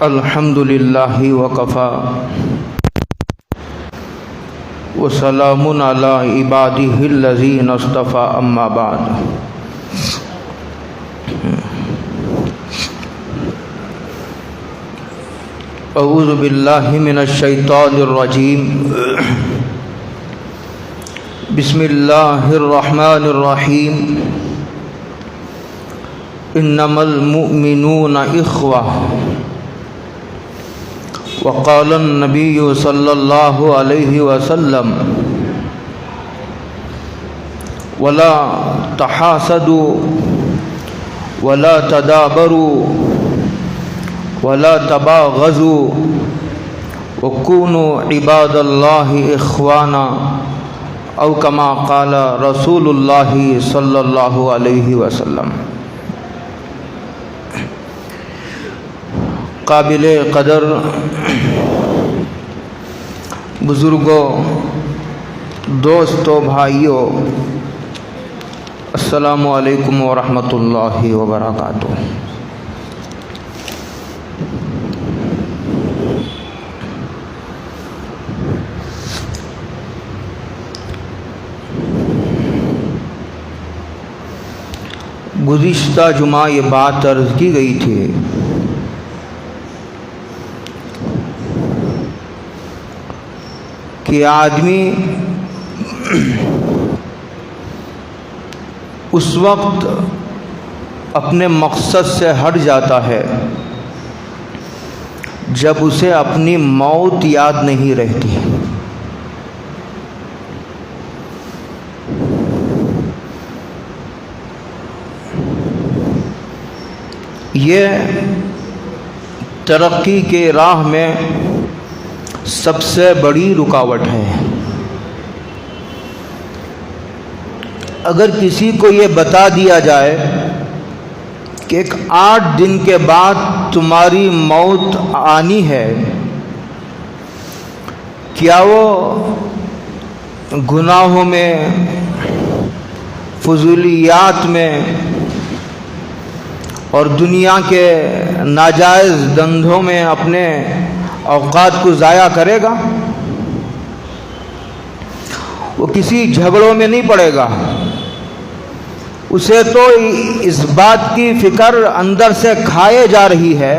الحمد للہ وکفا وسلام علی عبادہ الذین اصطفى اما بعد اعوذ باللہ من الشیطان الرجیم بسم اللہ الرحمن الرحیم انما المؤمنون اخوہ وقال النبی صلی اللہ علیہ وسلم ولا تحاسدوا ولا تدابروا ولا تباغضوا وكونوا عباد اللہ اخوانا او کما قال رسول اللہ صلی اللہ علیہ وسلم۔ قابل قدر بزرگوں، دوستوں، بھائیوں، السلام علیکم ورحمۃ اللہ وبرکاتہ۔ گزشتہ جمعہ یہ بات عرض کی گئی تھی کہ آدمی اس وقت اپنے مقصد سے ہٹ جاتا ہے جب اسے اپنی موت یاد نہیں رہتی۔ یہ ترقی کے راہ میں سب سے بڑی رکاوٹ ہے۔ اگر کسی کو یہ بتا دیا جائے کہ ایک 8 دن کے بعد تمہاری موت آنی ہے، کیا وہ گناہوں میں، فضولیات میں اور دنیا کے ناجائز دندوں میں اپنے اوقات کو ضائع کرے گا؟ وہ کسی جھگڑوں میں نہیں پڑے گا، اسے تو اس بات کی فکر اندر سے کھائے جا رہی ہے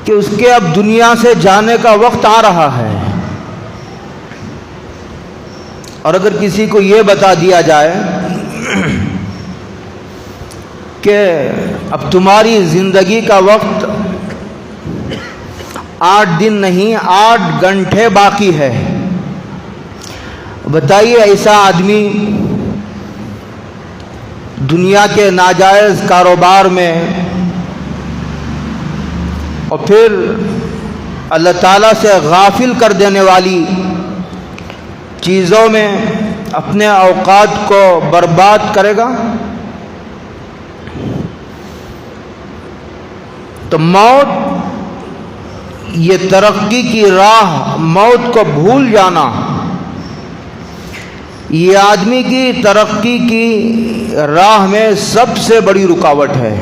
کہ اس کے اب دنیا سے جانے کا وقت آ رہا ہے۔ اور اگر کسی کو یہ بتا دیا جائے کہ اب تمہاری زندگی کا وقت 8 دن نہیں 8 گھنٹے باقی ہے، بتائیے ایسا آدمی دنیا کے ناجائز کاروبار میں اور پھر اللہ تعالیٰ سے غافل کر دینے والی چیزوں میں اپنے اوقات کو برباد کرے گا؟ تو موت، یہ ترقی کی راہ، موت کو بھول جانا، یہ آدمی کی ترقی کی راہ میں سب سے بڑی رکاوٹ ہے۔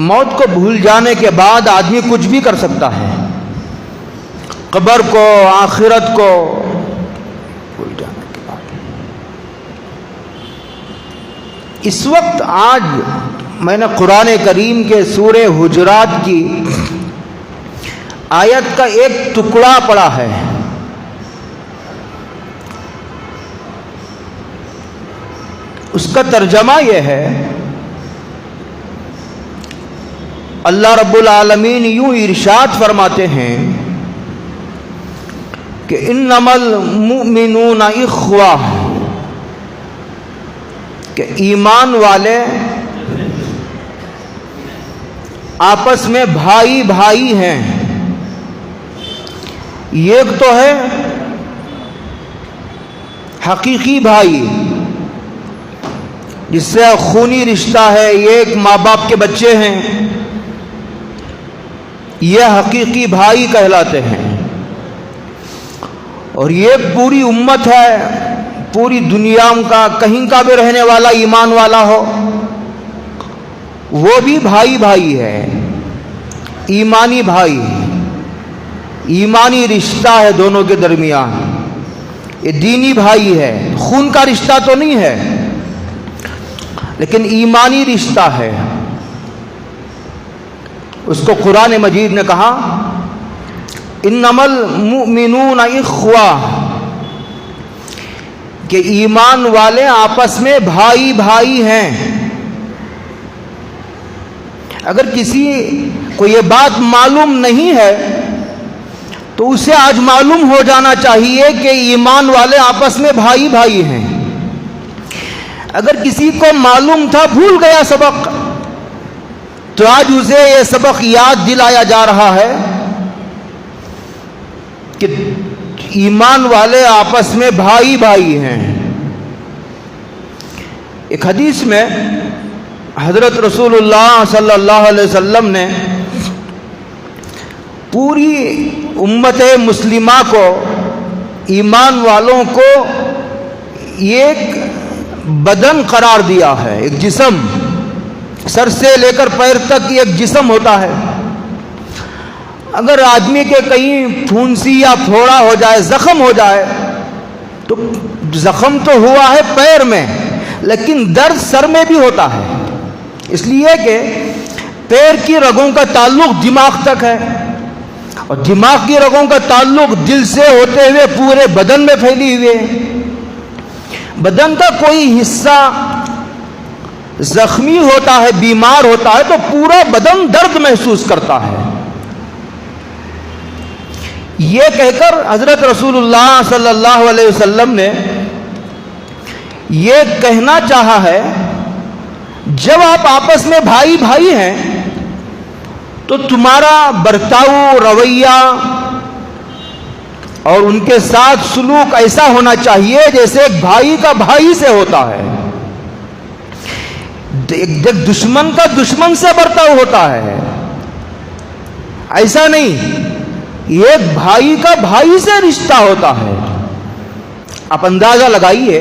موت کو بھول جانے کے بعد آدمی کچھ بھی کر سکتا ہے، قبر کو، آخرت کو بھول جانے کے بعد۔ اس وقت آج میں نے قرآن کریم کے سورہ حجرات کی آیت کا ایک ٹکڑا پڑھا ہے۔ اس کا ترجمہ یہ ہے، اللہ رب العالمین یوں ارشاد فرماتے ہیں کہ انما المؤمنون اخوہ، کہ ایمان والے آپس میں بھائی بھائی ہیں۔ ایک تو ہے حقیقی بھائی جس سے خونی رشتہ ہے، یہ ایک ماں باپ کے بچے ہیں، یہ حقیقی بھائی کہلاتے ہیں۔ اور یہ پوری امت ہے، پوری دنیا کا کہیں کا بھی رہنے والا ایمان والا ہو، وہ بھی بھائی بھائی ہے، ایمانی بھائی، ایمانی رشتہ ہے دونوں کے درمیان، یہ دینی بھائی ہے، خون کا رشتہ تو نہیں ہے لیکن ایمانی رشتہ ہے۔ اس کو قرآن مجید نے کہا انما المؤمنون اخوہ، کہ ایمان والے آپس میں بھائی بھائی ہیں۔ اگر کسی کو یہ بات معلوم نہیں ہے تو اسے آج معلوم ہو جانا چاہیے کہ ایمان والے آپس میں بھائی بھائی ہیں۔ اگر کسی کو معلوم تھا بھول گیا سبق، تو آج اسے یہ سبق یاد دلایا جا رہا ہے کہ ایمان والے آپس میں بھائی بھائی ہیں۔ ایک حدیث میں حضرت رسول اللہ صلی اللہ علیہ وسلم نے پوری امت مسلمہ کو، ایمان والوں کو ایک بدن قرار دیا ہے، ایک جسم، سر سے لے کر پیر تک ایک جسم ہوتا ہے۔ اگر آدمی کے کہیں پھونسی یا پھوڑا ہو جائے، زخم ہو جائے، تو زخم تو ہوا ہے پیر میں لیکن درد سر میں بھی ہوتا ہے، اس لیے کہ پیر کی رگوں کا تعلق دماغ تک ہے اور دماغ کی رگوں کا تعلق دل سے ہوتے ہوئے پورے بدن میں پھیلی ہوئی ہے۔ بدن کا کوئی حصہ زخمی ہوتا ہے، بیمار ہوتا ہے، تو پورا بدن درد محسوس کرتا ہے۔ یہ کہہ کر حضرت رسول اللہ صلی اللہ علیہ وسلم نے یہ کہنا چاہا ہے جب آپ آپس میں بھائی بھائی ہیں تو تمہارا برتاؤ، رویہ اور ان کے ساتھ سلوک ایسا ہونا چاہیے جیسے ایک بھائی کا بھائی سے ہوتا ہے، ایک دشمن کا دشمن سے برتاؤ ہوتا ہے، ایسا نہیں، ایک بھائی کا بھائی سے رشتہ ہوتا ہے۔ آپ اندازہ لگائیے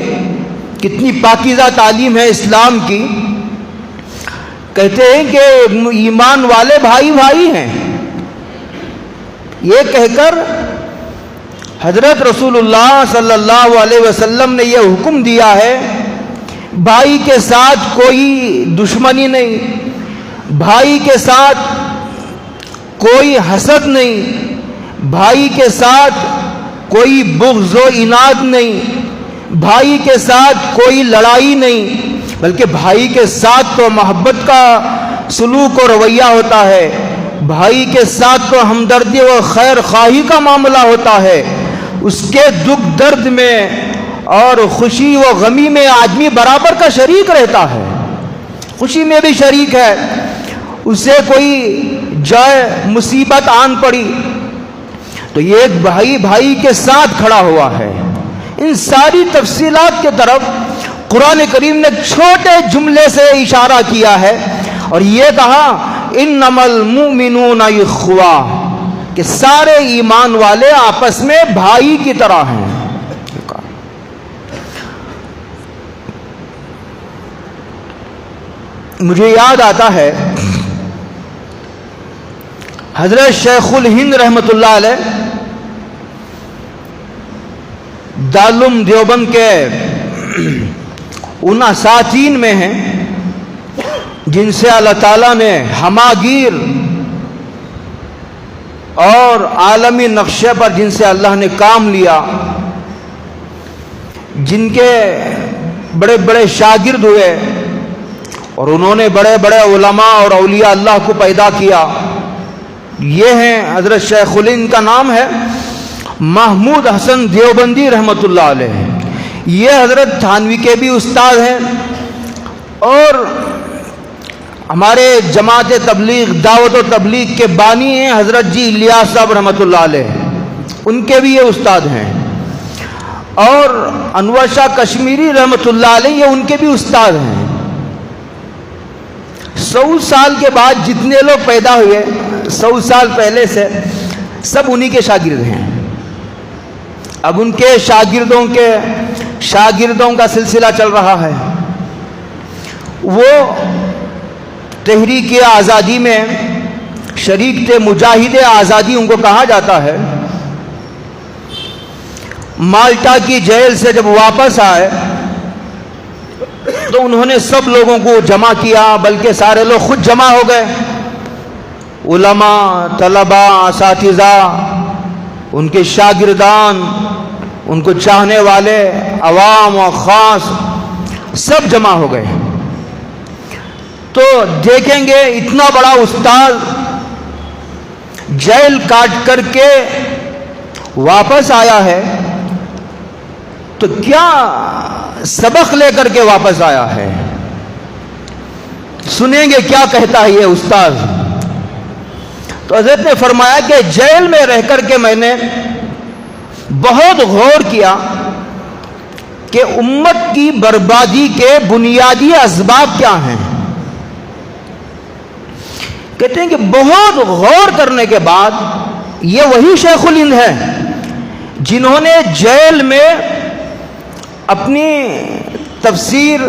کتنی پاکیزہ تعلیم ہے اسلام کی۔ کہتے ہیں کہ ایمان والے بھائی بھائی ہیں، یہ کہہ کر حضرت رسول اللہ صلی اللہ علیہ وسلم نے یہ حکم دیا ہے بھائی کے ساتھ کوئی دشمنی نہیں، بھائی کے ساتھ کوئی حسد نہیں، بھائی کے ساتھ کوئی بغض و عناد نہیں، بھائی کے ساتھ کوئی لڑائی نہیں، بلکہ بھائی کے ساتھ تو محبت کا سلوک و رویہ ہوتا ہے، بھائی کے ساتھ تو ہمدردی و خیر خواہی کا معاملہ ہوتا ہے، اس کے دکھ درد میں اور خوشی و غمی میں آدمی برابر کا شریک رہتا ہے، خوشی میں بھی شریک ہے، اسے کوئی جائے مصیبت آن پڑی تو یہ ایک بھائی بھائی کے ساتھ کھڑا ہوا ہے۔ ان ساری تفصیلات کے طرف قرآن کریم نے چھوٹے جملے سے اشارہ کیا ہے اور یہ کہا انما المؤمنون اخوہ، کہ سارے ایمان والے آپس میں بھائی کی طرح ہیں۔ مجھے یاد آتا ہے حضرت شیخ الہند رحمۃ اللہ علیہ دارالعلوم دیوبند کے ان اساتین میں ہیں جن سے اللہ تعالیٰ نے ہماگیر اور عالمی نقشے پر جن سے اللہ نے کام لیا، جن کے بڑے بڑے شاگرد ہوئے اور انہوں نے بڑے بڑے علماء اور اولیاء اللہ کو پیدا کیا، یہ ہیں حضرت شیخ الہند کا نام ہے محمود حسن دیوبندی رحمۃ اللہ علیہ، یہ حضرت تھانوی کے بھی استاد ہیں اور ہمارے جماعت تبلیغ دعوت و تبلیغ کے بانی ہیں حضرت جی الیاس صاحب رحمۃ اللہ علیہ، ان کے بھی یہ استاد ہیں، اور انور شاہ کشمیری رحمۃ اللہ علیہ یہ ان کے بھی استاد ہیں۔ 100 سال کے بعد جتنے لوگ پیدا ہوئے 100 سال پہلے سے سب انہی کے شاگرد ہیں۔ اب ان کے شاگردوں کا سلسلہ چل رہا ہے۔ وہ تحریک آزادی میں شریک تھے، مجاہد آزادی ان کو کہا جاتا ہے۔ مالٹا کی جیل سے جب واپس آئے تو انہوں نے سب لوگوں کو جمع کیا، بلکہ سارے لوگ خود جمع ہو گئے، علماء، طلبہ، اساتذہ، ان کے شاگردان، ان کو چاہنے والے، عوام و خاص، سب جمع ہو گئے۔ تو دیکھیں گے اتنا بڑا استاد جیل کاٹ کر کے واپس آیا ہے تو کیا سبق لے کر کے واپس آیا ہے؟ سنیں گے کیا کہتا ہے یہ استاد۔ تو حضرت نے فرمایا کہ جیل میں رہ کر کے میں نے بہت غور کیا کہ امت کی بربادی کے بنیادی اسباب کیا ہیں۔ کہتے ہیں کہ بہت غور کرنے کے بعد یہ وہی شیخ الہند ہیں جنہوں نے جیل میں اپنی تفسیر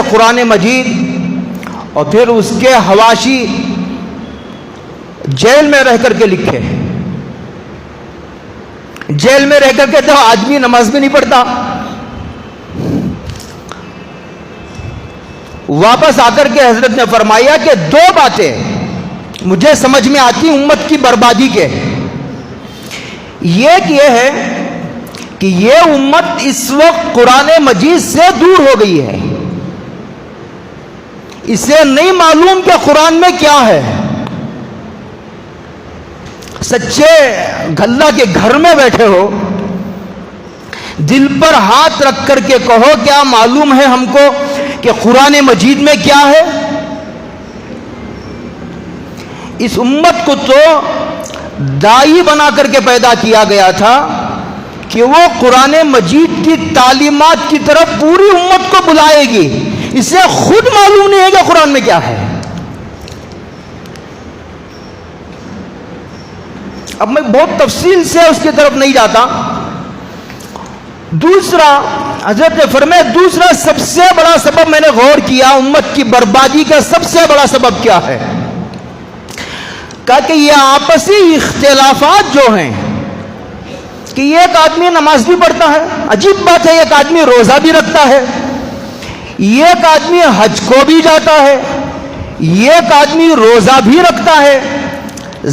قرآن مجید اور پھر اس کے حواشی جیل میں رہ کر کے لکھے۔ جیل میں رہ کر کے تو آدمی نماز بھی نہیں پڑھتا، واپس آ کر کے حضرت نے فرمایا کہ دو باتیں مجھے سمجھ میں آتی امت کی بربادی کے۔ ایک یہ ہے کہ یہ امت اس وقت قرآن مجید سے دور ہو گئی ہے، اسے نہیں معلوم کہ قرآن میں کیا ہے۔ سچے گھلا کے گھر میں بیٹھے ہو، دل پر ہاتھ رکھ کر کے کہو کیا معلوم ہے ہم کو کہ قرآن مجید میں کیا ہے؟ اس امت کو تو دائی بنا کر کے پیدا کیا گیا تھا کہ وہ قرآن مجید کی تعلیمات کی طرف پوری امت کو بلائے گی، اسے خود معلوم نہیں ہے کہ قرآن میں کیا ہے۔ اب میں بہت تفصیل سے اس کی طرف نہیں جاتا۔ دوسرا حضرت نے فرمایا دوسرا سب سے بڑا سبب میں نے غور کیا امت کی بربادی کا سب سے بڑا سبب کیا ہے؟ کہا کہ یہ آپسی اختلافات جو ہیں کہ ایک آدمی نماز بھی پڑھتا ہے، عجیب بات ہے، ایک آدمی روزہ بھی رکھتا ہے، ایک آدمی حج کو بھی جاتا ہے، ایک آدمی روزہ بھی رکھتا ہے،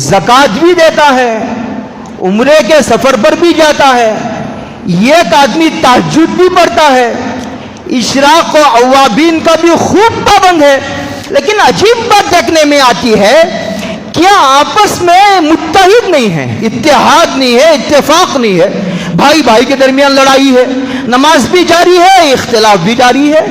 زکوٰۃ بھی دیتا ہے، عمرے کے سفر پر بھی جاتا ہے، ایک آدمی تہجد بھی پڑھتا ہے، اشراق و اوابین کا بھی خوب پابند ہے، لیکن عجیب بات دیکھنے میں آتی ہے کیا آپس میں متحد نہیں ہے، اتحاد نہیں ہے، اتفاق نہیں ہے، بھائی بھائی کے درمیان لڑائی ہے، نماز بھی جاری ہے، اختلاف بھی جاری ہے،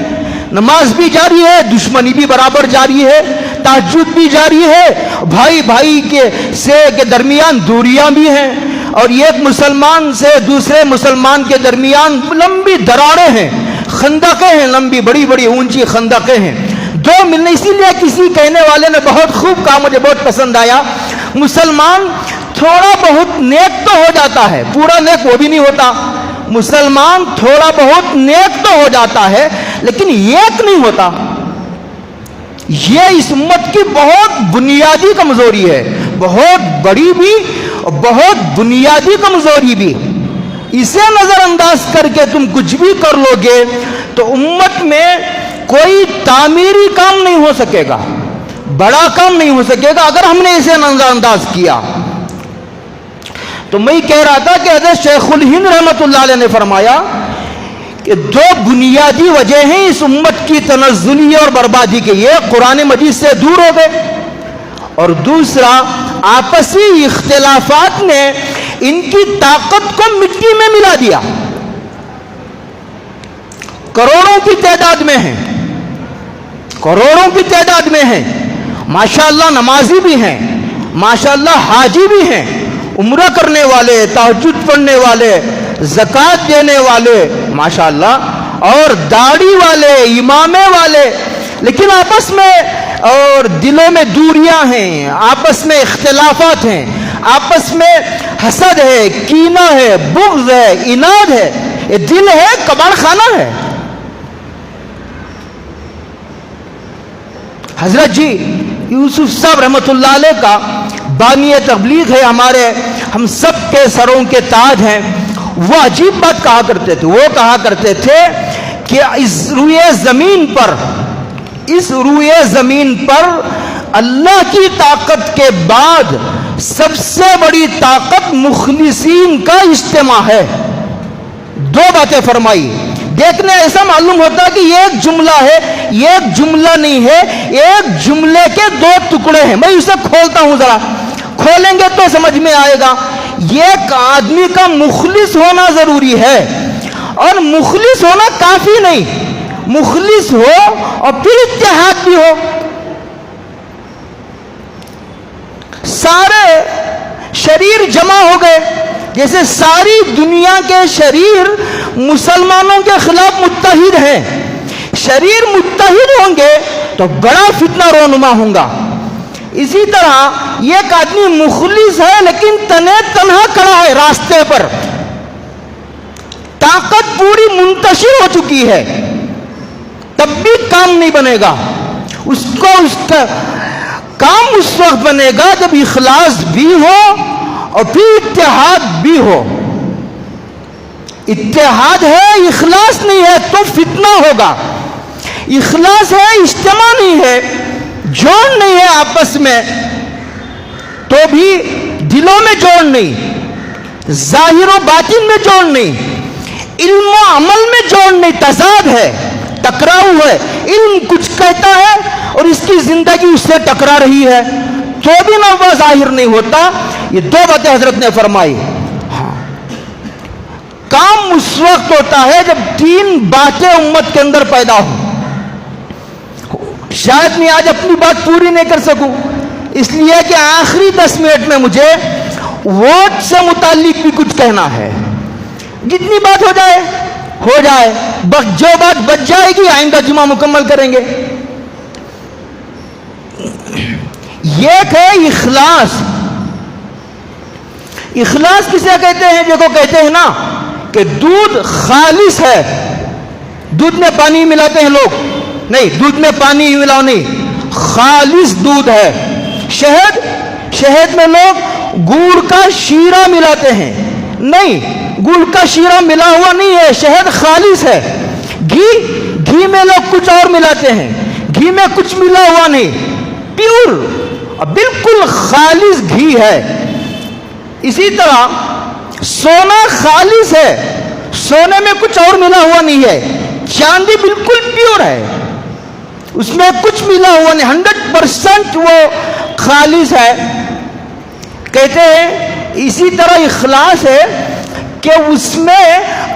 نماز بھی جاری ہے، دشمنی بھی برابر جاری ہے، تہجد بھی جاری ہے، بھائی بھائی کے درمیان دوریاں بھی ہیں، اور ایک مسلمان سے دوسرے مسلمان کے درمیان لمبی دراڑیں ہیں، خندقیں ہیں، لمبی بڑی بڑی اونچی خندقیں ہیں، دو ملنے۔ اسی لیے کسی کہنے والے نے بہت خوب کہا، مجھے بہت پسند آیا، مسلمان تھوڑا بہت نیک تو ہو جاتا ہے، پورا نیک وہ بھی نہیں ہوتا، مسلمان تھوڑا بہت نیک تو ہو جاتا ہے لیکن ایک نہیں ہوتا۔ یہ اس امت کی بہت بنیادی کمزوری ہے، بہت بڑی بھی اور بہت بنیادی کمزوری بھی۔ اسے نظر انداز کر کے تم کچھ بھی کر لو گے تو امت میں کوئی تعمیری کام نہیں ہو سکے گا، بڑا کام نہیں ہو سکے گا اگر ہم نے اسے نظر انداز کیا۔ تو میں کہہ رہا تھا کہ حضرت شیخ الہند رحمت اللہ علیہ نے فرمایا کہ دو بنیادی وجہ ہیں اس امت کی تنزلی اور بربادی کے، یہ قرآن مجید سے دور ہو گئے، اور دوسرا آپسی اختلافات نے ان کی طاقت کو مٹی میں ملا دیا۔ کروڑوں کی تعداد میں ہیں، کروڑوں کی تعداد میں ہیں، ماشاءاللہ نمازی بھی ہیں، ماشاءاللہ حاجی بھی ہیں، عمرہ کرنے والے، تہجد پڑھنے والے، زکوٰۃ دینے والے، ماشاءاللہ، اور داڑھی والے، امامے والے، لیکن آپس میں اور دلوں میں دوریاں ہیں، آپس میں اختلافات ہیں، آپس میں حسد ہے، کینہ ہے، بغض ہے، عناد ہے، یہ دل ہے، کباڑ خانہ ہے۔ حضرت جی یوسف صاحب رحمۃ اللہ علیہ کا بانی تبلیغ ہے، ہمارے ہم سب کے سروں کے تاج ہیں. وہ عجیب بات کہا کرتے تھے. وہ کہا کرتے تھے کہ اس روئے زمین پر اللہ کی طاقت کے بعد سب سے بڑی طاقت مخلصین کا اجتماع ہے. دو باتیں فرمائی. دیکھنے ایسا معلوم ہوتا کہ یہ ایک جملہ ہے، یہ ایک جملہ نہیں ہے، ایک جملے کے دو ٹکڑے ہیں. میں اسے کھولتا ہوں، ذرا کھولیں گے تو سمجھ میں آئے گا. ایک آدمی کا مخلص ہونا ضروری ہے، اور مخلص ہونا کافی نہیں. مخلص ہو اور پھر اتحاد بھی ہو. سارے شریر جمع ہو گئے، جیسے ساری دنیا کے شریر مسلمانوں کے خلاف متحد ہیں. شریر متحد ہوں گے تو بڑا فتنہ رونما ہوں گا. اسی طرح ایک آدمی مخلص ہے لیکن تنہا کھڑا ہے راستے پر، طاقت پوری منتشر ہو چکی ہے، تب بھی کام نہیں بنے گا. اس کا کام اس وقت بنے گا جب اخلاص بھی ہو اور پھر اتحاد بھی ہو. اتحاد ہے، اخلاص نہیں ہے تو فتنہ ہوگا. اخلاص ہے، اجتماع نہیں ہے، جوڑ نہیں ہے آپس میں، تو بھی دلوں میں جوڑ نہیں، ظاہر و باطن میں جوڑ نہیں، علم و عمل میں جوڑ نہیں، تضاد ہے، ٹکراؤ ہے. علم کچھ کہتا ہے اور اس کی زندگی اس سے ٹکرا رہی ہے، تو بھی نہ وہ ظاہر نہیں ہوتا. یہ دو باتیں حضرت نے فرمائی. کام اس وقت ہوتا ہے جب تین باتیں امت کے اندر پیدا ہوں. شاید میں آج اپنی بات پوری نہیں کر سکوں، اس لیے کہ آخری 10 منٹ میں مجھے ووٹ سے متعلق بھی کچھ کہنا ہے. جتنی بات ہو جائے ہو جائے، جو بات بچ جائے گی آئندہ جمعہ مکمل کریں گے. یہ ہے اخلاص. اخلاص کسے کہتے ہیں؟ جو کہتے ہیں نا کہ دودھ خالص ہے. دودھ میں پانی ملاتے ہیں لوگ، نہیں، دودھ میں پانی ملاؤ نہیں، خالص دودھ ہے. شہد میں لوگ گڑ کا شیرہ ملاتے ہیں، نہیں، گڑ کا شیرہ ملا ہوا نہیں ہے، شہد خالص ہے. گھی میں لوگ کچھ اور ملاتے ہیں، گھی میں کچھ ملا ہوا نہیں، پیور اور بالکل خالص گھی ہے. اسی طرح سونا خالص ہے، سونے میں کچھ اور ملا ہوا نہیں ہے. چاندی بالکل پیور ہے، اس میں کچھ ملا ہوا نہیں، 100% وہ خالص ہے. کہتے ہیں اسی طرح اخلاص ہے کہ اس میں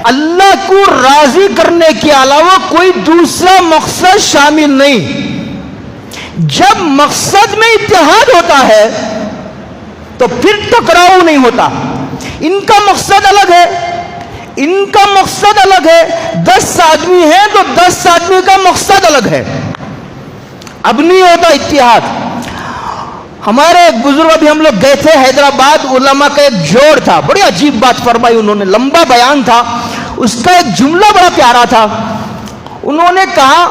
اللہ کو راضی کرنے کے علاوہ کوئی دوسرا مقصد شامل نہیں. جب مقصد میں اتحاد ہوتا ہے تو پھر ٹکراؤ نہیں ہوتا. ان کا مقصد الگ ہے، ان کا مقصد الگ ہے. 10 آدمی ہیں تو 10 آدمی کا مقصد الگ ہے، اب نہیں ہوتا اتحاد. ہمارے ایک بزرگ، ابھی ہم لوگ گئے تھے حیدرآباد، علماء کا ایک جوڑ تھا، بڑی عجیب بات فرمائی انہوں نے، لمبا بیان تھا. اس کا ایک جملہ بڑا پیارا تھا. انہوں نے کہا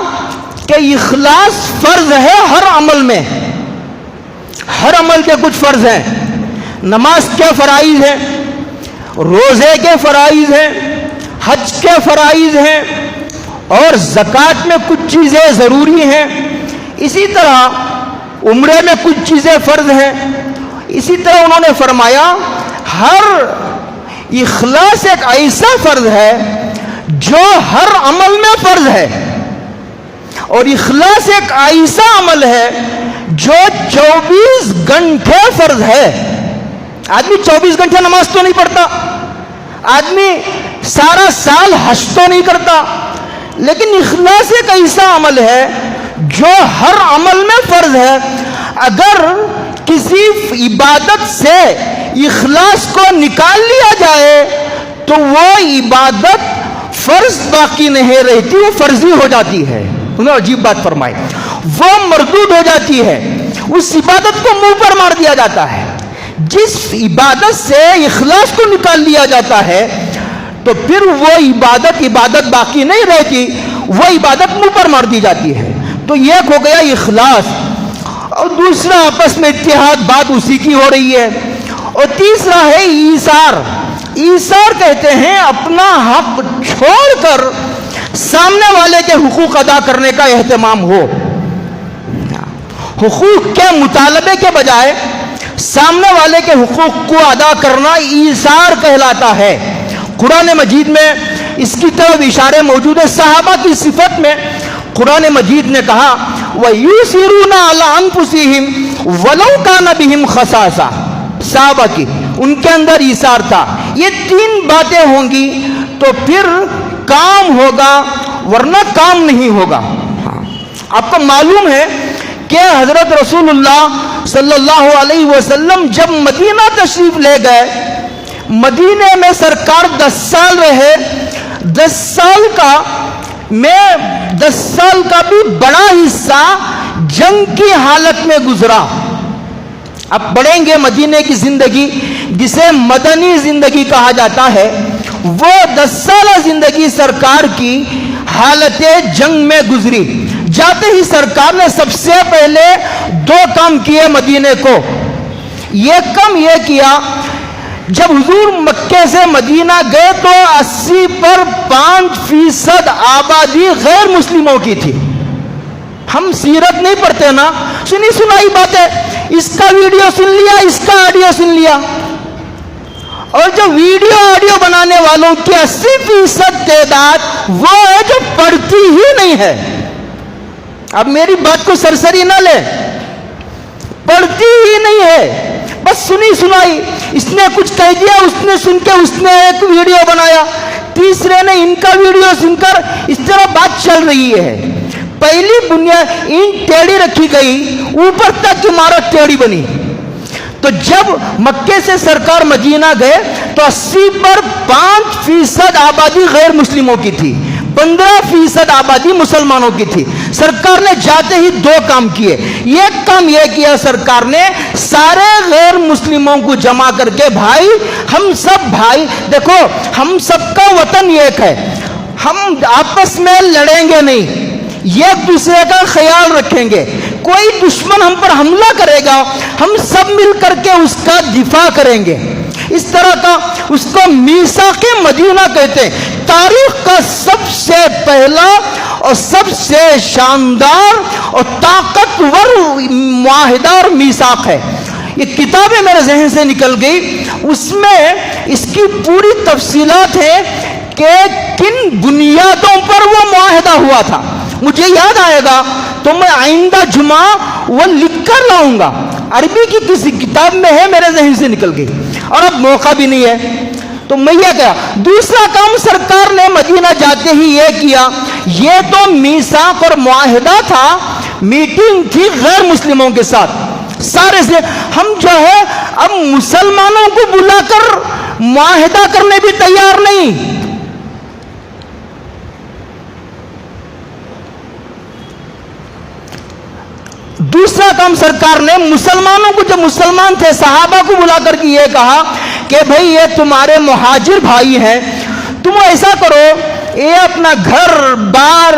کہ اخلاص فرض ہے ہر عمل میں. ہر عمل کے کچھ فرض ہیں. نماز کے فرائض ہیں، روزے کے فرائض ہیں، حج کے فرائض ہیں، اور زکوٰۃ میں کچھ چیزیں ضروری ہیں. اسی طرح عمرے میں کچھ چیزیں فرض ہیں. اسی طرح انہوں نے فرمایا ہر اخلاص ایک ایسا فرض ہے جو ہر عمل میں فرض ہے، اور اخلاص ایک ایسا عمل ہے جو 24 گھنٹے فرض ہے. آدمی 24 گھنٹے نماز تو نہیں پڑھتا، آدمی سارا سال حج تو نہیں کرتا، لیکن اخلاص ایک ایسا عمل ہے جو ہر عمل میں فرض ہے. اگر کسی عبادت سے اخلاص کو نکال لیا جائے تو وہ عبادت فرض باقی نہیں رہتی، وہ فرضی ہو جاتی ہے. انہوں نے عجیب بات فرمائی، وہ مردود ہو جاتی ہے، اس عبادت کو منہ پر مار دیا جاتا ہے. جس عبادت سے اخلاص کو نکال لیا جاتا ہے تو پھر وہ عبادت باقی نہیں رہتی، وہ عبادت منہ پر مار دی جاتی ہے. تو ایک ہو گیا اخلاص، اور دوسرا آپس میں اتحاد، بات اسی کی ہو رہی ہے، اور تیسرا ہے ایثار۔ ایثار کہتے ہیں اپنا حق چھوڑ کر سامنے والے کے حقوق ادا کرنے کا اہتمام ہو، حقوق کے مطالبے کے بجائے سامنے والے کے حقوق کو ادا کرنا ایثار کہلاتا ہے۔ قرآن مجید میں اس کی طرف اشارے موجود ہے۔ صحابہ کی صفت میں قرآن مجید نے کہا وَيُؤْثِرُونَ عَلَىٰ أَنفُسِهِمْ وَلَوْ كَانَ بِهِمْ خَصَاصَةٌ، صحابہ کی ان کے اندر ایثار تھا۔ یہ تین باتیں ہوں گی تو پھر کام ہوگا، ورنہ کام نہیں ہوگا۔ آپ کو معلوم ہے کہ حضرت رسول اللہ صلی اللہ علیہ وسلم جب مدینہ تشریف لے گئے، مدینے میں سرکار 10 سال رہے، 10 سال کا بھی بڑا حصہ جنگ کی حالت میں گزرا۔ اب پڑھیں گے مدینے کی زندگی جسے مدنی زندگی کہا جاتا ہے، وہ 10 سالہ زندگی سرکار کی حالت جنگ میں گزری۔ جاتے ہی سرکار نے سب سے پہلے 2 کام کیے مدینے کو۔ یہ کام یہ کیا، جب حضور مکے سے مدینہ گئے تو 80% آبادی غیر مسلموں کی تھی۔ ہم سیرت نہیں پڑھتے نا، سنی سنائی باتیں، اس کا ویڈیو سن لیا، اس کا آڈیو سن لیا، اور جو ویڈیو آڈیو بنانے والوں کی 80% تعداد وہ ہے جو پڑھتی ہی نہیں ہے۔ اب میری بات کو سرسری نہ لے، پڑھتی ہی نہیں ہے، بس سنی سنائی، اس نے کچھ کہہ دیا، اس نے سن کے اس نے ایک ویڈیو بنایا، تیسرے نے ان کا ویڈیو سن کر، اس طرح بات چل رہی ہے۔ پہلی بنیاد اینٹ ٹیڑھی رکھی گئی، اوپر تک عمارت ٹیڑھی بنی۔ تو جب مکے سے سرکار مدینہ گئے تو 80% آبادی غیر مسلموں کی تھی، 15% آبادی مسلمانوں کی تھی۔ سرکار نے جاتے ہی 2 کام کیے۔ ایک کام یہ کیا سرکار نے، سارے غیر مسلموں کو جمع کر کے، بھائی ہم سب بھائی، دیکھو ہم سب کا وطن ایک ہے، ہم آپس میں لڑیں گے نہیں، ایک دوسرے کا خیال رکھیں گے، کوئی دشمن ہم پر حملہ کرے گا ہم سب مل کر کے اس کا دفاع کریں گے۔ اس طرح کا اس کو میثاق مدینہ کہتے ہیں۔ تاریخ کا سب سے پہلا اور سب سے شاندار اور طاقتور معاہدہ اور میثاق ہے۔ یہ کتابیں میرے ذہن سے نکل گئی، اس میں اس کی پوری تفصیلات ہیں کہ کن بنیادوں پر وہ معاہدہ ہوا تھا۔ مجھے یاد آئے گا تو میں آئندہ جمعہ وہ لکھ کر لاؤں گا، عربی کی کسی کتاب میں ہے، میرے ذہن سے نکل گئی اور اب موقع بھی نہیں ہے، تو میں یہ کہا۔ دوسرا کام سرکار نے مدینہ جاتے ہی یہ کیا، یہ تو میثاق اور معاہدہ تھا، میٹنگ تھی غیر مسلموں کے ساتھ، سارے سے ہم جو ہے اب مسلمانوں کو بلا کر معاہدہ کرنے بھی تیار نہیں۔ دوسرا کام سرکار نے مسلمانوں کو، جو مسلمان تھے صحابہ کو بلا کر کے یہ کہا کہ بھئی یہ تمہارے مہاجر بھائی ہیں، تم ایسا کرو، یہ اپنا گھر بار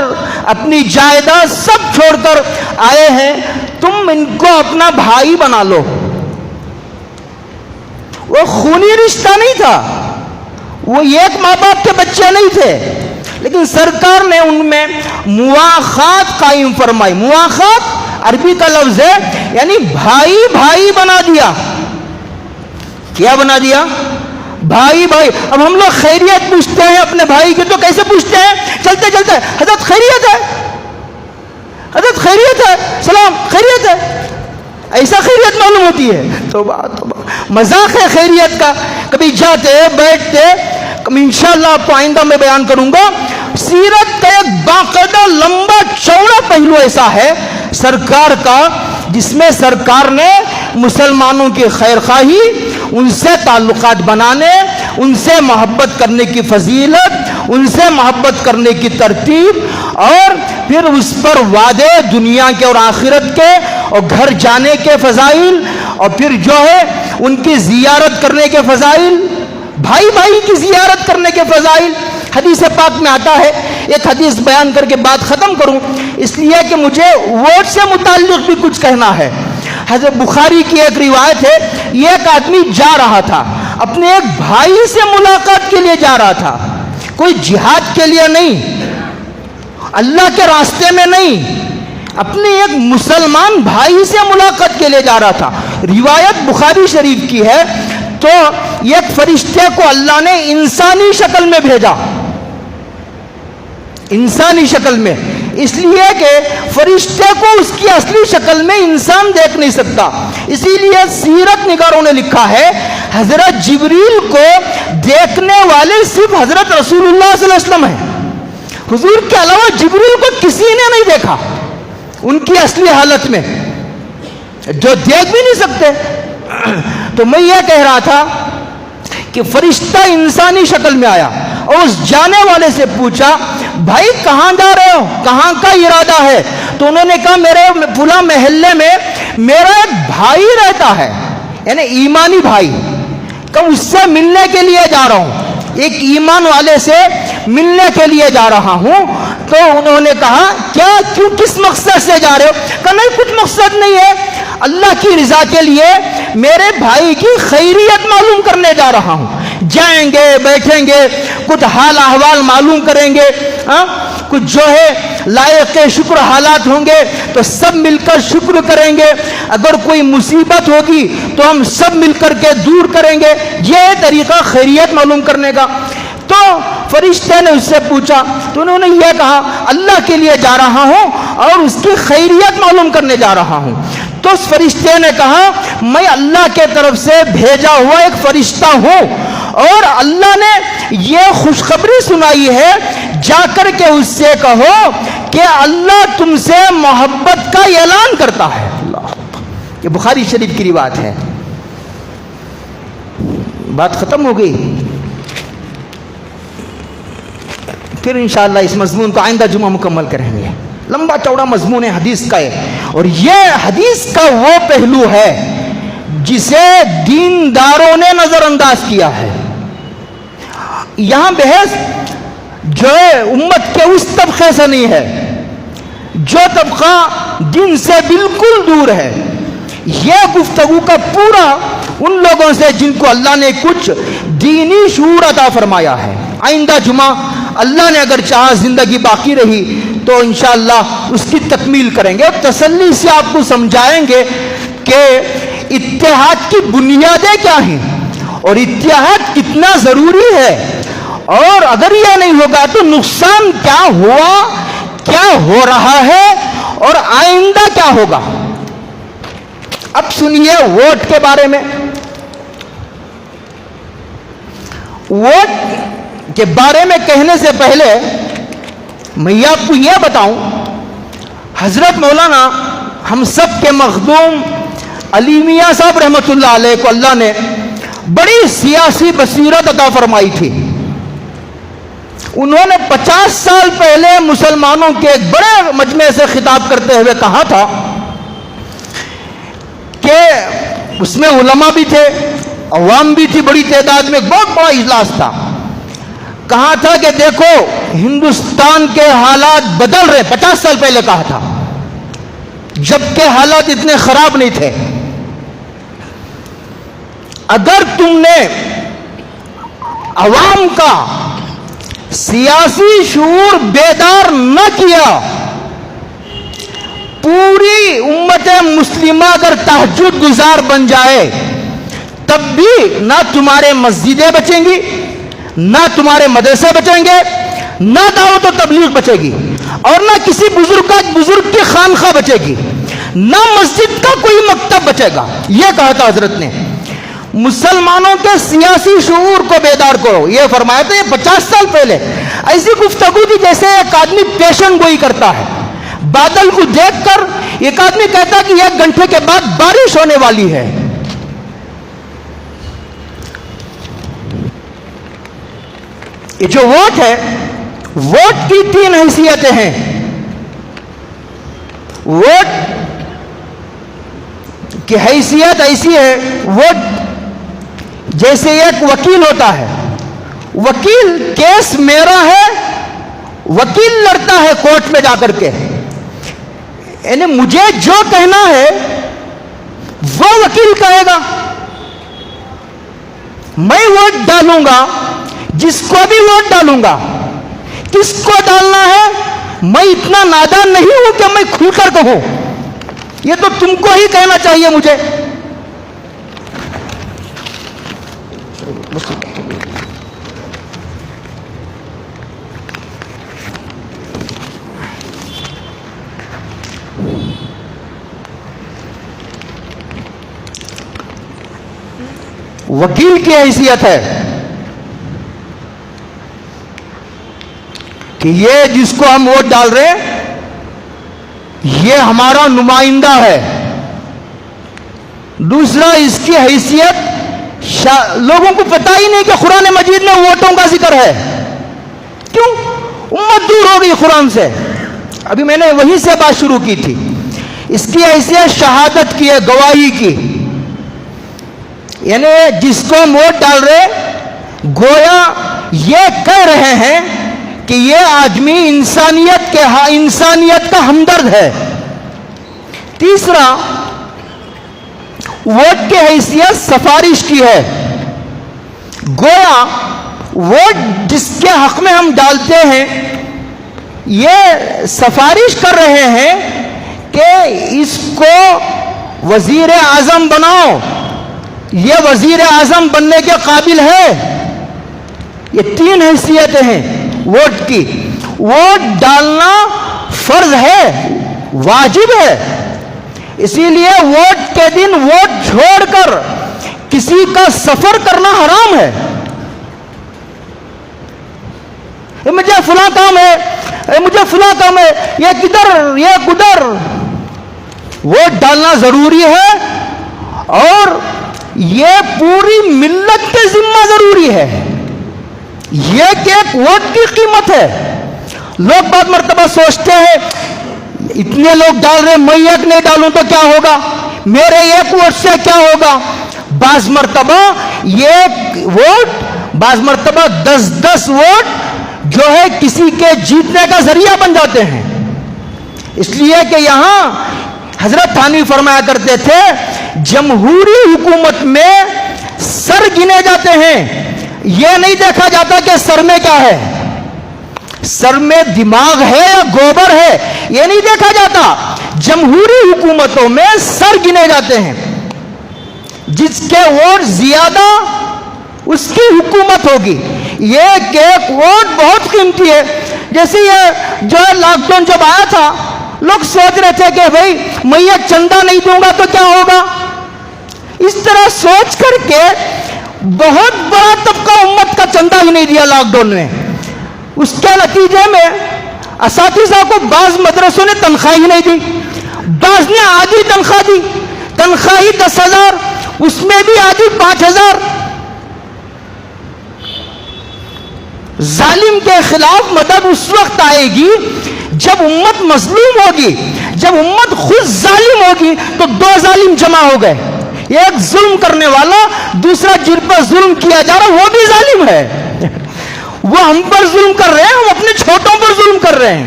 اپنی جائیداد سب چھوڑ کر آئے ہیں، تم ان کو اپنا بھائی بنا لو۔ وہ خونی رشتہ نہیں تھا، وہ ایک ماں باپ کے بچے نہیں تھے، لیکن سرکار نے ان میں مواخات قائم فرمائی۔ مواخات عربی کا لفظ ہے، یعنی بھائی بھائی بنا دیا۔ کیا بنا دیا؟ بھائی بھائی۔ اب ہم لوگ خیریت پوچھتے ہیں اپنے بھائی کی، تو کیسے پوچھتے ہیں؟ چلتے چلتے حضرت خیریت ہے، حضرت خیریت ہے، سلام خیریت ہے، ایسا خیریت معلوم ہوتی ہے؟ توبہ توبہ، مذاق ہے خیریت کا۔ کبھی جاتے بیٹھتے، انشاءاللہ آپ کو آئندہ میں بیان کروں گا، سیرت کا ایک باقاعدہ لمبا چوڑا پہلو ایسا ہے سرکار کا، جس میں سرکار نے مسلمانوں کی خیر خواہی، ان سے تعلقات بنانے، ان سے محبت کرنے کی فضیلت، ان سے محبت کرنے کی ترتیب، اور پھر اس پر وعدے دنیا کے اور آخرت کے اور گھر جانے کے فضائل، اور پھر جو ہے ان کی زیارت کرنے کے فضائل، بھائی بھائی کی زیارت کرنے کے فضائل۔ حدیث پاک میں آتا ہے ایک حدیث بیان کر کے بات ختم کروں، اس لیے کہ مجھے ووٹ سے متعلق بھی کچھ کہنا ہے۔ حضرت بخاری کی ایک روایت ہے، یہ ایک آدمی جا رہا تھا، اپنے ایک بھائی سے ملاقات کے لیے جا رہا تھا، کوئی جہاد کے لیے نہیں، اللہ کے راستے میں نہیں، اپنے ایک مسلمان بھائی سے ملاقات کے لیے جا رہا تھا۔ روایت بخاری شریف کی ہے، تو ایک فرشتے کو اللہ نے انسانی شکل میں بھیجا، انسانی شکل میں، اس لیے کہ فرشتے کو اس کی اصلی شکل میں انسان دیکھ نہیں سکتا، اسی لیے سیرت نگاروں نے لکھا ہے حضرت جبریل کو دیکھنے والے صرف حضرت رسول اللہ صلی اللہ علیہ وسلم ہیں، حضور کے علاوہ جبریل کو کسی نے نہیں دیکھا ان کی اصلی حالت میں، جو دیکھ بھی نہیں سکتے۔ تو میں یہ کہہ رہا تھا کہ فرشتہ انسانی شکل میں آیا اور اس جانے والے سے پوچھا، بھائی کہاں جا رہے ہو، کہاں کا ارادہ ہے؟ تو انہوں نے کہا میرے فلاں محلے میں میرا ایک بھائی رہتا ہے، یعنی ایمانی بھائی، کہ اس سے ملنے کے لیے جا رہا ہوں، ایک ایمان والے سے ملنے کے لیے جا رہا ہوں۔ تو انہوں نے کہا کیا، کیوں، کس مقصد سے جا رہے ہو؟ کہا نہیں کچھ مقصد نہیں ہے، اللہ کی رضا کے لیے میرے بھائی کی خیریت معلوم کرنے جا رہا ہوں، جائیں گے بیٹھیں گے کچھ حال احوال معلوم کریں گے، کچھ جو ہے لائق شکر حالات ہوں گے تو سب مل کر شکر کریں گے، اگر کوئی مصیبت ہوگی تو ہم سب مل کر کے دور کریں گے، یہ طریقہ خیریت معلوم کرنے کا۔ تو فرشتے نے اس سے پوچھا تو انہوں نے یہ کہا اللہ کے لیے جا رہا ہوں اور اس کی خیریت معلوم کرنے جا رہا ہوں۔ تو اس فرشتے نے کہا میں اللہ کے طرف سے بھیجا ہوا ایک فرشتہ ہوں اور اللہ نے یہ خوشخبری سنائی ہے، جا کر کے اس سے کہو کہ اللہ تم سے محبت کا اعلان کرتا ہے۔ اللہ، یہ بخاری شریف کی روایت ہے۔ بات ختم ہو گئی، پھر انشاءاللہ اس مضمون کو آئندہ جمعہ مکمل کریں گے، لمبا چوڑا مضمون حدیث کا ہے، اور یہ حدیث کا وہ پہلو ہے جسے دینداروں نے نظر انداز کیا ہے۔ یہاں بحث جو ہے امت کے اس طبقے سے نہیں ہے جو طبقہ دین سے بالکل دور ہے، یہ گفتگو کا پورا ان لوگوں سے جن کو اللہ نے کچھ دینی شعور عطا فرمایا ہے۔ آئندہ جمعہ اللہ نے اگر چاہا زندگی باقی رہی تو انشاءاللہ اس کی تکمیل کریں گے، تسلی سے آپ کو سمجھائیں گے کہ اتحاد کی بنیادیں کیا ہیں اور اتحاد کتنا ضروری ہے، اور اگر یہ نہیں ہوگا تو نقصان کیا ہوا، کیا ہو رہا ہے اور آئندہ کیا ہوگا۔ اب سنیے ووٹ کے بارے میں۔ ووٹ کے بارے میں کہنے سے پہلے میں آپ کو یہ بتاؤں، حضرت مولانا ہم سب کے مخدوم علی میاں صاحب رحمۃ اللہ علیہ کو اللہ نے بڑی سیاسی بصیرت عطا فرمائی تھی۔ انہوں نے 50 سال پہلے مسلمانوں کے ایک بڑے مجمع سے خطاب کرتے ہوئے کہا تھا کہ اس میں علماء بھی تھے، عوام بھی تھی بڑی تعداد میں، بہت بڑا اجلاس تھا۔ کہا تھا کہ دیکھو ہندوستان کے حالات بدل رہے، 50 سال پہلے کہا تھا جبکہ حالات اتنے خراب نہیں تھے۔ اگر تم نے عوام کا سیاسی شعور بیدار نہ کیا، پوری امت مسلمہ اگر تہجد گزار بن جائے تب بھی نہ تمہارے مسجدیں بچیں گی، نہ تمہارے مدرسے بچیں گے، نہ دعوت و تبلیغ بچے گی، اور نہ کسی بزرگ کی خانقاہ بچے گی، نہ مسجد کا کوئی مکتب بچے گا۔ یہ کہا تھا حضرت نے، مسلمانوں کے سیاسی شعور کو بیدار کرو، یہ فرمایا تھا۔ یہ 50 سال پہلے ایسی گفتگو تھی جیسے ایک آدمی پیشن گوئی کرتا ہے، بادل کو دیکھ کر ایک آدمی کہتا ہے کہ 1 گھنٹے کے بعد بارش ہونے والی ہے۔ یہ جو ووٹ ہے، ووٹ کی 3 حیثیتیں ہیں۔ ووٹ کی حیثیت ایسی ہے، ووٹ جیسے ایک وکیل ہوتا ہے، وکیل کیس میرا ہے، وکیل لڑتا ہے کورٹ میں جا کر کے. یعنی مجھے جو کہنا ہے وہ وکیل کہے گا. میں ووٹ ڈالوں گا, جس کو بھی ووٹ ڈالوں گا. کس کو ڈالنا ہے میں اتنا نادان نہیں ہوں کہ میں کھل کر کہوں, یہ تو تم کو ہی کہنا چاہیے مجھے. وکیل کی حیثیت ہے کہ یہ جس کو ہم ووٹ ڈال رہے ہیں یہ ہمارا نمائندہ ہے. دوسرا, اس کی حیثیت لوگوں کو پتہ ہی نہیں کہ قرآن مجید میں ووٹوں کا ذکر ہے. کیوں؟ امت دور ہو گئی قرآن سے. ابھی میں نے وہیں سے بات شروع کی تھی. اس کی حیثیت شہادت کی ہے, گواہی کی. یعنی جس کو ہم ووٹ ڈال رہے گویا یہ کہہ رہے ہیں کہ یہ آدمی انسانیت کا ہمدرد ہے. تیسرا, ووٹ کی حیثیت سفارش کی ہے. گویا ووٹ جس کے حق میں ہم ڈالتے ہیں یہ سفارش کر رہے ہیں کہ اس کو وزیر اعظم بناؤ, یہ وزیر اعظم بننے کے قابل ہے. یہ تین حیثیتیں ہیں ووٹ کی. ووٹ ڈالنا فرض ہے, واجب ہے. اسی لیے ووٹ کے دن ووٹ چھوڑ کر کسی کا سفر کرنا حرام ہے. مجھے فلاں کام ہے, مجھے فلاں کام ہے, یہ کدھر یہ کدھر. ووٹ ڈالنا ضروری ہے اور یہ پوری ملت کے ذمہ ضروری ہے. یہ کہ ایک ووٹ کی قیمت ہے. لوگ بعض مرتبہ سوچتے ہیں اتنے لوگ ڈال رہے, میں ایک نہیں ڈالوں تو کیا ہوگا, میرے ایک ووٹ سے کیا ہوگا. بعض مرتبہ یہ ووٹ, بعض مرتبہ 10 ووٹ جو ہے کسی کے جیتنے کا ذریعہ بن جاتے ہیں. اس لیے کہ یہاں حضرت تھانوی فرمایا کرتے تھے جمہوری حکومت میں سر گنے جاتے ہیں, یہ نہیں دیکھا جاتا کہ سر میں کیا ہے, سر میں دماغ ہے یا گوبر ہے, یہ نہیں دیکھا جاتا. جمہوری حکومتوں میں سر گنے جاتے ہیں. جس کے ووٹ زیادہ اس کی حکومت ہوگی. یہ کہ ایک ووٹ بہت قیمتی ہے. جیسے یہ جو لاک ڈاؤن جب آیا تھا لوگ سوچ رہے تھے کہ بھائی میں یہ چندہ نہیں دوں گا تو کیا ہوگا. اس طرح سوچ کر کے بہت بڑا طبقہ امت کا چندہ ہی نہیں دیا لاک ڈاؤن میں. اس کے نتیجے میں اساتذہ کو بعض مدرسوں نے تنخواہ ہی نہیں دی, بعض نے آدھی تنخواہ دی. تنخواہی 10,000, اس میں بھی آدھی 5,000. ظالم کے خلاف مدد اس وقت آئے گی جب امت مظلوم ہوگی. جب امت خود ظالم ہوگی تو 2 ظالم جمع ہو گئے. ایک ظلم کرنے والا, دوسرا جن پر ظلم کیا جا رہا وہ بھی ظالم ہے. وہ ہم پر ظلم کر رہے ہیں, ہم اپنے چھوٹوں پر ظلم کر رہے ہیں.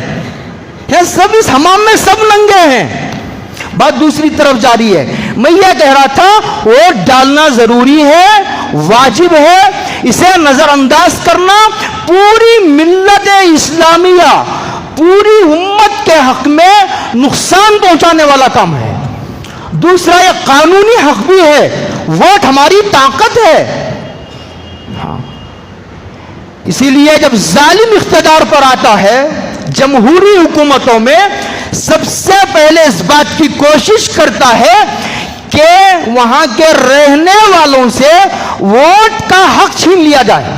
یہ سب اس حمام میں سب ننگے ہیں. بات دوسری طرف جاری ہے. میں یہ کہہ رہا تھا ووٹ ڈالنا ضروری ہے, واجب ہے. اسے نظر انداز کرنا پوری ملت اسلامیہ, پوری امت کے حق میں نقصان پہنچانے والا کام ہے. دوسرا یہ قانونی حق بھی ہے. ووٹ ہماری طاقت ہے. ہاں, اسی لیے جب ظالم اقتدار پر آتا ہے جمہوری حکومتوں میں سب سے پہلے اس بات کی کوشش کرتا ہے کہ وہاں کے رہنے والوں سے ووٹ کا حق چھین لیا جائے.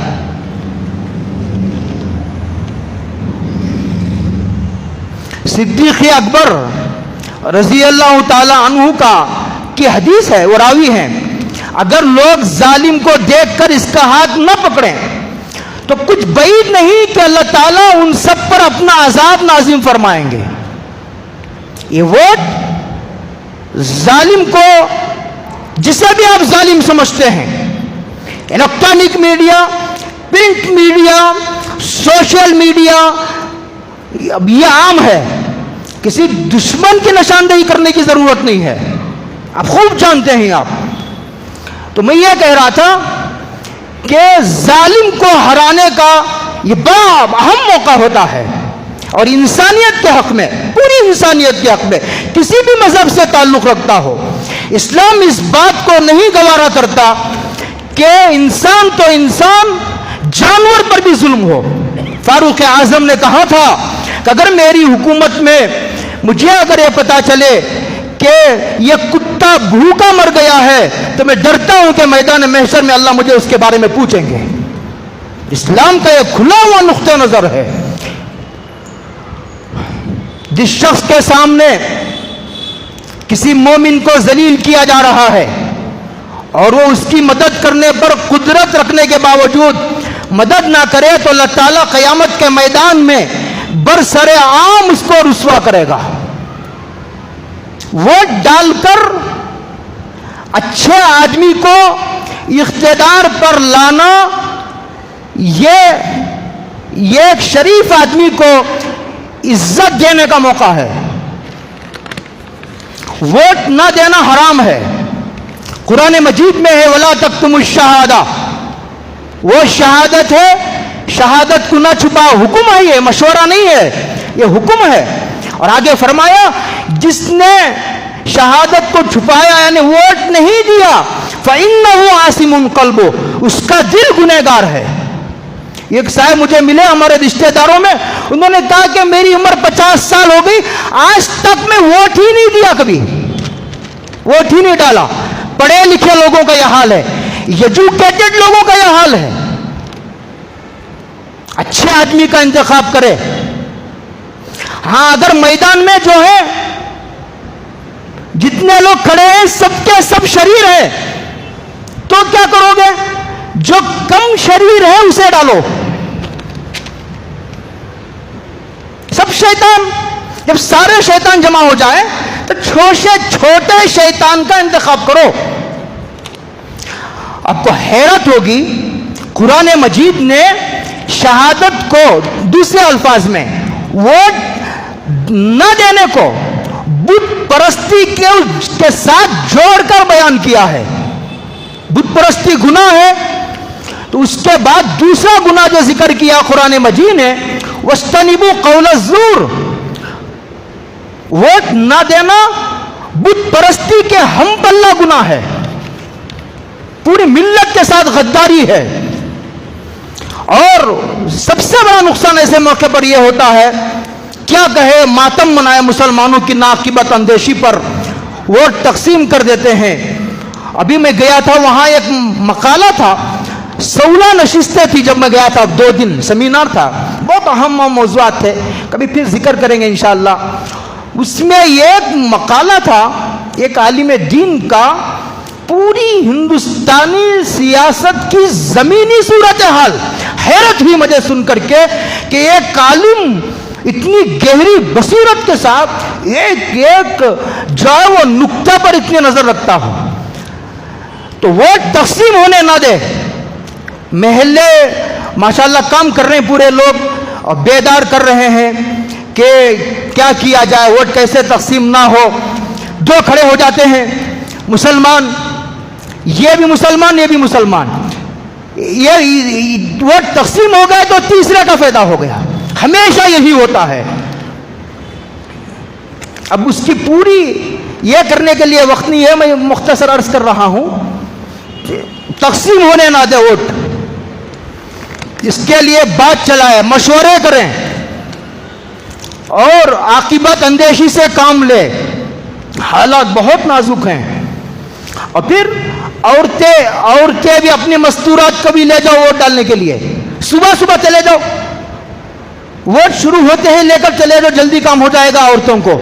صدیق اکبر رضی اللہ تعالی عنہ کی حدیث ہے, وہ راوی ہیں, اگر لوگ ظالم کو دیکھ کر اس کا ہاتھ نہ پکڑیں تو کچھ بعید نہیں کہ اللہ تعالیٰ ان سب پر اپنا عذاب نازل فرمائیں گے. یہ ووٹ ظالم کو, جسے بھی آپ ظالم سمجھتے ہیں, electronic media, print media, social media, اب یہ عام ہے، کسی دشمن کی نشاندہی کرنے کی ضرورت نہیں ہے، آپ خوب جانتے ہیں آپ. تو میں یہ کہہ رہا تھا کہ ظالم کو ہرانے کا یہ بڑا اہم موقع ہوتا ہے، اور انسانیت کے حق میں، پوری انسانیت کے حق میں، کسی بھی مذہب سے تعلق رکھتا ہو، اسلام اس بات کو نہیں گوارا کرتا کہ انسان تو انسان، جانور پر بھی ظلم ہو. فاروق اعظم نے کہا تھا کہ اگر میری حکومت میں مجھے اگر یہ پتا چلے کہ یہ کتا بھوکا مر گیا ہے تو میں ڈرتا ہوں کہ میدان محشر میں اللہ مجھے اس کے بارے میں پوچھیں گے. اسلام کا یہ کھلا ہوا نقطہ نظر ہے. جس شخص کے سامنے کسی مومن کو ذلیل کیا جا رہا ہے اور وہ اس کی مدد کرنے پر قدرت رکھنے کے باوجود مدد نہ کرے تو اللہ تعالیٰ قیامت کے میدان میں برسر عام اس کو رسوا کرے گا. ووٹ ڈال کر اچھے آدمی کو اقتدار پر لانا، یہ ایک شریف آدمی کو عزت دینے کا موقع ہے. ووٹ نہ دینا حرام ہے. قرآن مجید میں ہے وَلَا تَكْتُمُوا الشَّهَادَةَ، وہ شہادت ہے، شہادت کو نہ چھپاؤ. حکم ہے، یہ مشورہ نہیں ہے، یہ حکم ہے. اور آگے فرمایا جس نے شہادت کو چھپایا یعنی ووٹ نہیں دیا فَإِنَّهُ عَاصِمٌ قَلْبُهُ، اس کا دل گنہگار ہے. ایک صاحب مجھے ملے ہمارے رشتہ داروں میں، انہوں نے کہا کہ میری عمر 50 سال ہو گئی، آج تک میں ووٹ ہی نہیں دیا، کبھی ووٹ ہی نہیں ڈالا. پڑھے لکھے لوگوں کا یہ حال ہے، ایجوکیٹڈ لوگوں کا یہ حال ہے. اچھے آدمی کا انتخاب کرے. ہاں اگر میدان میں جو ہے جتنے لوگ کھڑے ہیں سب کے سب شریر ہیں تو کیا کرو گے؟ جو کم شریر ہے اسے ڈالو. سب شیطان، جب سارے شیطان جمع ہو جائے تو چھوٹے شیطان کا انتخاب کرو. آپ کو حیرت ہوگی قرآن مجید نے شہادت کو دوسرے الفاظ میں ووٹ نہ دینے کو بت پرستی کے ساتھ جوڑ کر بیان کیا ہے. بت پرستی گناہ ہے تو اس کے بعد دوسرا گناہ جو ذکر کیا قرآن مجید نے وَاسْتَنِبُوا قَوْلَ الزُّورِ، ووٹ نہ دینا بت پرستی کے ہم پلہ گناہ ہے، پوری ملت کے ساتھ غداری ہے. اور سب سے بڑا نقصان ایسے موقع پر یہ ہوتا ہے، کیا کہے ماتم منائے مسلمانوں کی ناقبت اندیشی پر ووٹ تقسیم کر دیتے ہیں. ابھی میں گیا تھا، وہاں ایک مقالہ تھا، 16 نشستیں تھی جب میں گیا تھا، 2 دن سیمینار تھا، بہت اہم موضوعات تھے، کبھی پھر ذکر کریں گے انشاءاللہ. اس میں ایک مقالہ تھا ایک عالم دین کا، پوری ہندوستانی سیاست کی زمینی صورتحال. حیرت ہوئی مجھے سن کر کے کہ ایک عالم اتنی گہری بصیرت کے ساتھ ایک جو ہے وہ نقطہ پر اتنی نظر رکھتا ہو. تو ووٹ تقسیم ہونے نہ دے. محلے ماشاءاللہ کام کر رہے ہیں پورے لوگ اور بیدار کر رہے ہیں کہ کیا کیا جائے، ووٹ کیسے تقسیم نہ ہو. 2 کھڑے ہو جاتے ہیں مسلمان، یہ بھی مسلمان یہ بھی مسلمان، یہ ووٹ تقسیم ہو گئے تو تیسرے کا فائدہ ہو گیا. ہمیشہ یہی ہوتا ہے. اب اس کی پوری یہ کرنے کے لیے وقت نہیں ہے، میں مختصر عرض کر رہا ہوں. تقسیم ہونے نہ دے ووٹ، اس کے لیے بات چلائے، مشورے کریں اور عاقبت اندیشی سے کام لے. حالات بہت نازک ہیں. اور پھر عورتیں بھی اپنی مستورات کو بھی لے جاؤ ووٹ ڈالنے کے لیے. صبح صبح چلے جاؤ، ووٹ شروع ہوتے ہیں لے کر چلے جاؤ، جلدی کام ہو جائے گا عورتوں کو.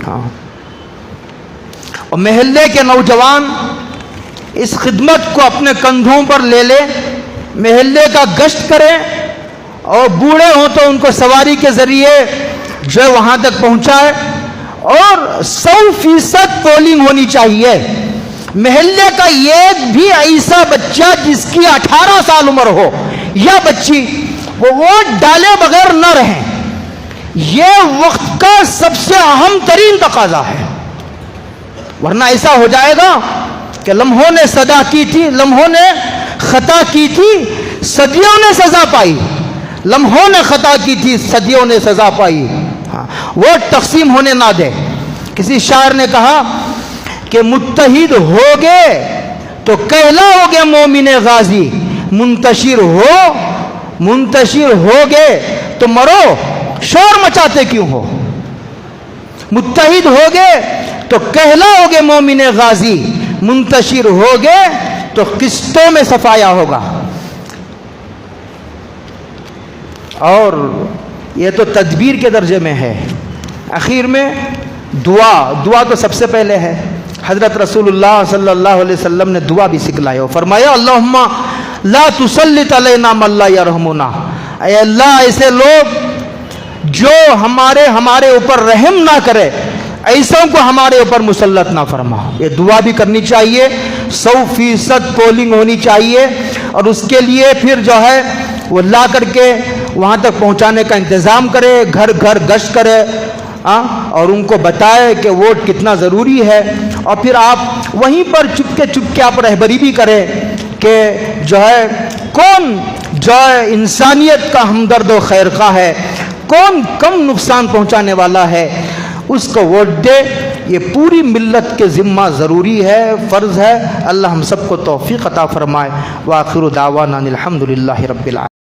ہاں. اور محلے کے نوجوان اس خدمت کو اپنے کندھوں پر لے لے، محلے کا گشت کریں اور بوڑھے ہوں تو ان کو سواری کے ذریعے جو ہے وہاں تک پہنچائے. اور 100% پولنگ ہونی چاہیے. محلے کا ایک بھی ایسا بچہ جس کی 18 سال عمر ہو یا بچی، وہ ووٹ ڈالے بغیر نہ رہیں. یہ وقت کا سب سے اہم ترین تقاضا ہے، ورنہ ایسا ہو جائے گا کہ لمحوں نے صدا کی تھی، لمحوں نے خطا کی تھی، صدیوں نے سزا پائی، لمحوں نے خطا کی تھی، صدیوں نے سزا پائی، وہ تقسیم ہونے نہ دے۔ کسی شاعر نے کہا کہ متحد ہوگے تو کہلاؤگے مومن غازی، منتشر ہوگے تو مرو، شور مچاتے کیوں ہو؟ متحد ہوگے تو کہلاؤگے مومن غازی، منتشر ہوگے تو قسطوں میں صفایا ہوگا۔ اور یہ تو تدبیر کے درجے میں ہے، اخیر میں دعا تو سب سے پہلے ہے۔ حضرت رسول اللہ صلی اللہ علیہ وسلم نے دعا بھی سکھلائی اور فرمایا اللہم لا تسلط علینا من لا یرحمنا، اے اللہ ایسے لوگ جو ہمارے اوپر رحم نہ کرے، ایسوں کو ہمارے اوپر مسلط نہ فرما۔ یہ دعا بھی کرنی چاہیے، 100% پولنگ ہونی چاہیے، اور اس کے لیے پھر جو ہے وہ لا کر کے وہاں تک پہنچانے کا انتظام کرے، گھر گھر گشت کرے اور ان کو بتائے کہ ووٹ کتنا ضروری ہے، اور پھر آپ وہیں پر چپکے آپ رہبری بھی کریں کہ جو ہے کون جو ہے انسانیت کا ہمدرد و خیر خواہ ہے، کون کم نقصان پہنچانے والا ہے، اس کو ووٹ دے۔ یہ پوری ملت کے ذمہ ضروری ہے، فرض ہے۔ اللہ ہم سب کو توفیق عطا فرمائے۔ وآخر دعوانا الحمدللہ رب العالمین۔